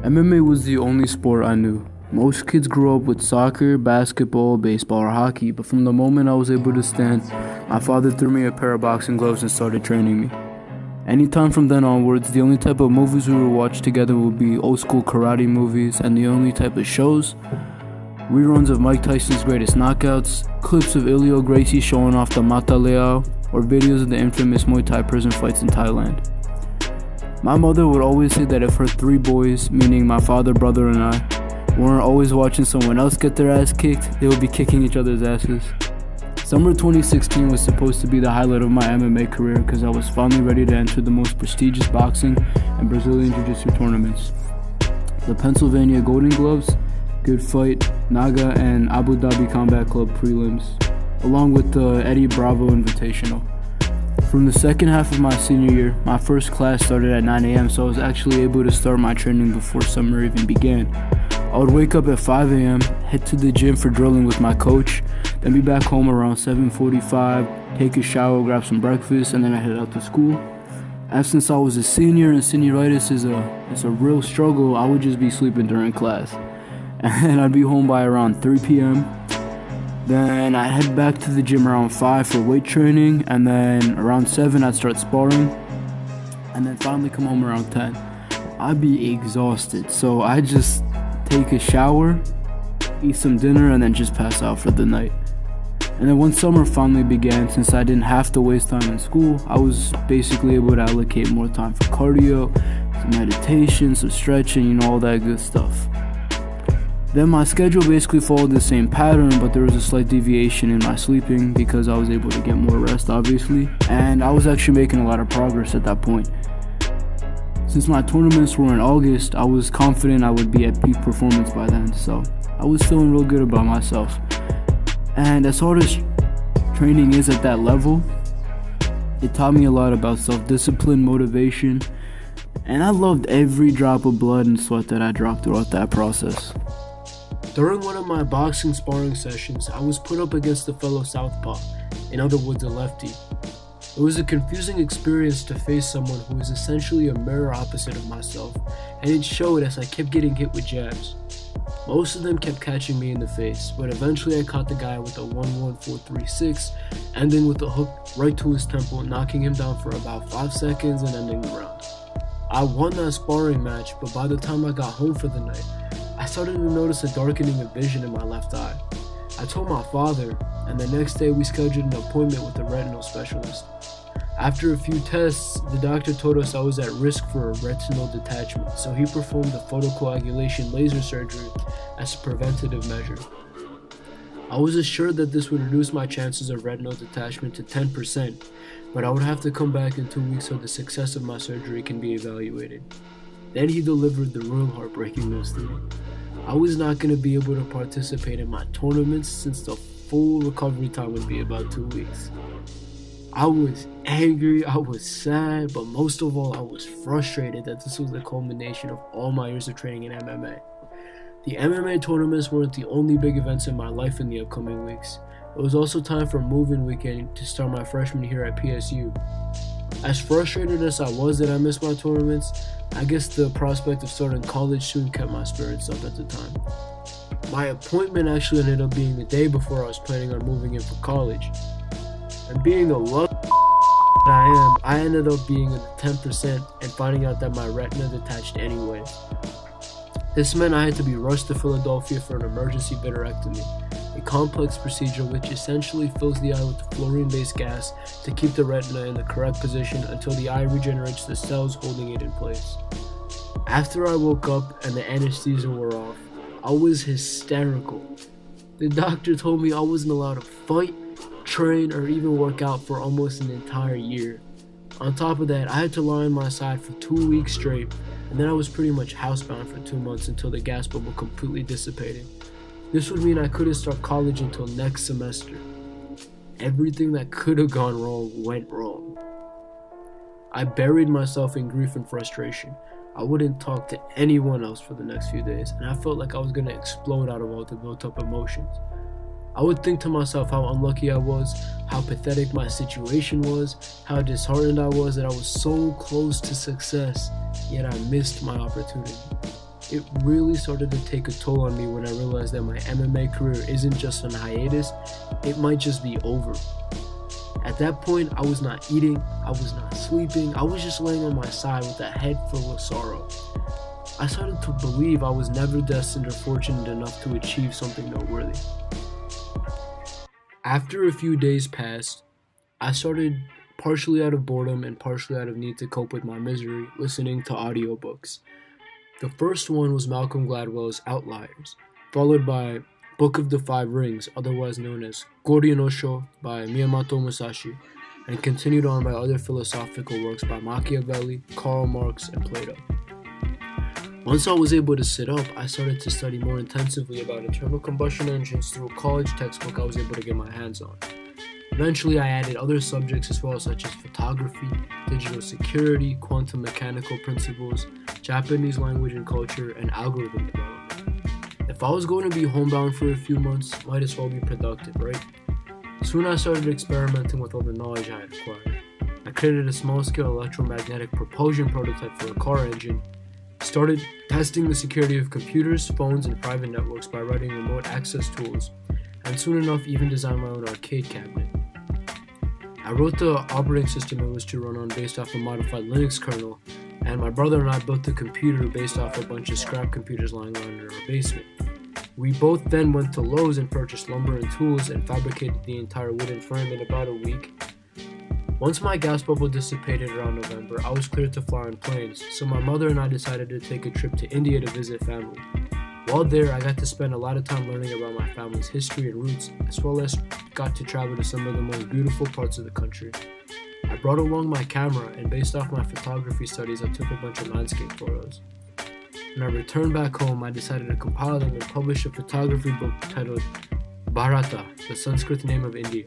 MMA was the only sport I knew. Most kids grew up with soccer, basketball, baseball, or hockey, but from the moment I was able to stand, my father threw me a pair of boxing gloves and started training me. Anytime from then onwards, the only type of movies we would watch together would be old school karate movies, and the only type of shows, reruns of Mike Tyson's Greatest Knockouts, clips of Ilio Gracie showing off the Mata Leao, or videos of the infamous Muay Thai prison fights in Thailand. My mother would always say that if her three boys, meaning my father, brother, and I, weren't always watching someone else get their ass kicked, they would be kicking each other's asses. Summer 2016 was supposed to be the highlight of my MMA career because I was finally ready to enter the most prestigious boxing and Brazilian Jiu-Jitsu tournaments. The Pennsylvania Golden Gloves, Good Fight, Naga, and Abu Dhabi Combat Club prelims, along with the Eddie Bravo Invitational. From the second half of my senior year, my first class started at 9 a.m., so I was actually able to start my training before summer even began. I would wake up at 5 a.m., head to the gym for drilling with my coach, then be back home around 7:45, take a shower, grab some breakfast, and then I head out to school. And since I was a senior and senioritis is a real struggle, I would just be sleeping during class. And I'd be home by around 3 p.m. Then I'd head back to the gym around 5 for weight training, and then around 7 I'd start sparring, and then finally come home around 10. I'd be exhausted, so I'd just take a shower, eat some dinner, and then just pass out for the night. And then when summer finally began, since I didn't have to waste time in school, I was basically able to allocate more time for cardio, some meditation, some stretching, all that good stuff. Then my schedule basically followed the same pattern, but there was a slight deviation in my sleeping because I was able to get more rest, obviously, and I was actually making a lot of progress at that point. Since my tournaments were in August, I was confident I would be at peak performance by then, so I was feeling real good about myself. And as hard as training is at that level, it taught me a lot about self-discipline, motivation, and I loved every drop of blood and sweat that I dropped throughout that process. During one of my boxing sparring sessions, I was put up against a fellow southpaw, in other words a lefty. It was a confusing experience to face someone who is essentially a mirror opposite of myself, and it showed as I kept getting hit with jabs. Most of them kept catching me in the face, but eventually I caught the guy with a 1-1-4-3-6, ending with a hook right to his temple, knocking him down for about 5 seconds and ending the round. I won that sparring match, but by the time I got home for the night, I started to notice a darkening of vision in my left eye. I told my father, and the next day we scheduled an appointment with a retinal specialist. After a few tests, the doctor told us I was at risk for a retinal detachment, so he performed a photocoagulation laser surgery as a preventative measure. I was assured that this would reduce my chances of retinal detachment to 10%, but I would have to come back in 2 weeks so the success of my surgery can be evaluated. Then he delivered the real heartbreaking news to me. I was not going to be able to participate in my tournaments since the full recovery time would be about 2 weeks. I was angry, I was sad, but most of all, I was frustrated that this was the culmination of all my years of training in MMA. The MMA tournaments weren't the only big events in my life in the upcoming weeks. It was also time for move-in weekend to start my freshman year at PSU. As frustrated as I was that I missed my tournaments, I guess the prospect of starting college soon kept my spirits up at the time. My appointment actually ended up being the day before I was planning on moving in for college. And being the lucky I am, I ended up being in the 10% and finding out that my retina detached anyway. This meant I had to be rushed to Philadelphia for an emergency vitrectomy, a complex procedure which essentially fills the eye with fluorine-based gas to keep the retina in the correct position until the eye regenerates the cells holding it in place. After I woke up and the anesthesia wore off, I was hysterical. The doctor told me I wasn't allowed to fight, train, or even work out for almost an entire year. On top of that, I had to lie on my side for 2 weeks straight, and then I was pretty much housebound for 2 months until the gas bubble completely dissipated. This would mean I couldn't start college until next semester. Everything that could have gone wrong went wrong. I buried myself in grief and frustration. I wouldn't talk to anyone else for the next few days, and I felt like I was going to explode out of all the built up emotions. I would think to myself how unlucky I was, how pathetic my situation was, how disheartened I was that I was so close to success, yet I missed my opportunity. it really started to take a toll on me when I realized that my MMA career isn't just on hiatus, it might just be over. At that point, I was not eating, I was not sleeping, I was just laying on my side with a head full of sorrow. I started to believe I was never destined or fortunate enough to achieve something noteworthy. After a few days passed, I started, partially out of boredom and partially out of need to cope with my misery, listening to audiobooks. The first one was Malcolm Gladwell's Outliers, followed by Book of the Five Rings, otherwise known as Goryeo no Sho by Miyamoto Musashi, and continued on by other philosophical works by Machiavelli, Karl Marx, and Plato. Once I was able to sit up, I started to study more intensively about internal combustion engines through a college textbook I was able to get my hands on. Eventually, I added other subjects as well, such as photography, digital security, quantum mechanical principles, Japanese language and culture, and algorithm development. If I was going to be homebound for a few months, might as well be productive, right? Soon I started experimenting with all the knowledge I had acquired. I created a small-scale electromagnetic propulsion prototype for a car engine, started testing the security of computers, phones, and private networks by writing remote access tools, and soon enough even designed my own arcade cabinet. I wrote the operating system it was to run on based off a modified Linux kernel, and my brother and I built the computer based off a bunch of scrap computers lying around in our basement. We both then went to Lowe's and purchased lumber and tools and fabricated the entire wooden frame in about a week. Once my gas bubble dissipated around November, I was cleared to fly on planes, so my mother and I decided to take a trip to India to visit family. While there, I got to spend a lot of time learning about my family's history and roots, as well as got to travel to some of the most beautiful parts of the country. I brought along my camera, and based off my photography studies, I took a bunch of landscape photos. When I returned back home, I decided to compile them and publish a photography book titled Bharata, the Sanskrit name of India.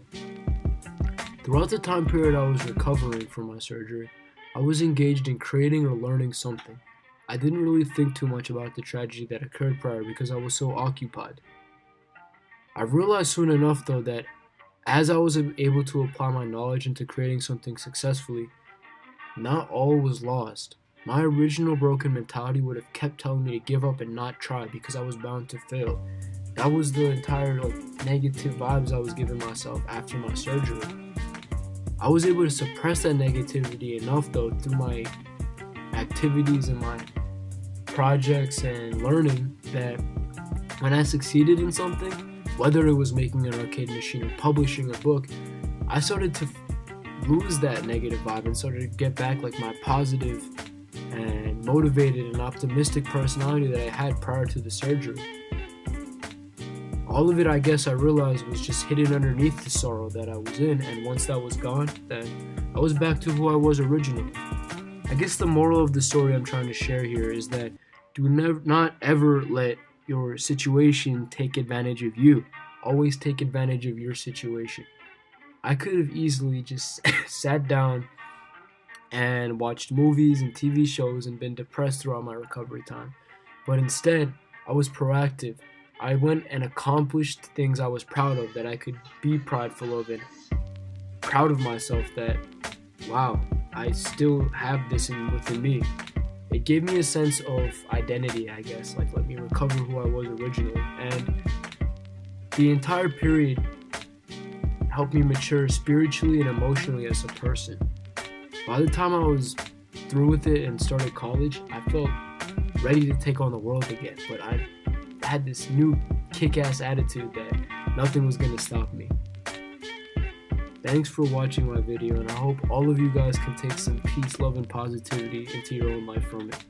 Throughout the time period I was recovering from my surgery, I was engaged in creating or learning something. I didn't really think too much about the tragedy that occurred prior because I was so occupied. I realized soon enough though that as I was able to apply my knowledge into creating something successfully, not all was lost. My original broken mentality would have kept telling me to give up and not try because I was bound to fail. That was the entire negative vibes I was giving myself after my surgery. I was able to suppress that negativity enough though through my activities and my projects and learning that when I succeeded in something, whether it was making an arcade machine or publishing a book, I started to lose that negative vibe and started to get back my positive and motivated and optimistic personality that I had prior to the surgery. All of it, I guess I realized, was just hidden underneath the sorrow that I was in, and once that was gone, then I was back to who I was originally. I guess the moral of the story I'm trying to share here is that do not ever let your situation take advantage of you. Always take advantage of your situation. I could have easily just sat down and watched movies and TV shows and been depressed throughout my recovery time. But instead, I was proactive. I went and accomplished things I was proud of, that I could be prideful of, and proud of myself that, wow, I still have this within me. It gave me a sense of identity, I guess, let me recover who I was originally. And the entire period helped me mature spiritually and emotionally as a person. By the time I was through with it and started college, I felt ready to take on the world again, but I had this new kick-ass attitude that nothing was going to stop me. Thanks for watching my video, and I hope all of you guys can take some peace, love, and positivity into your own life from it.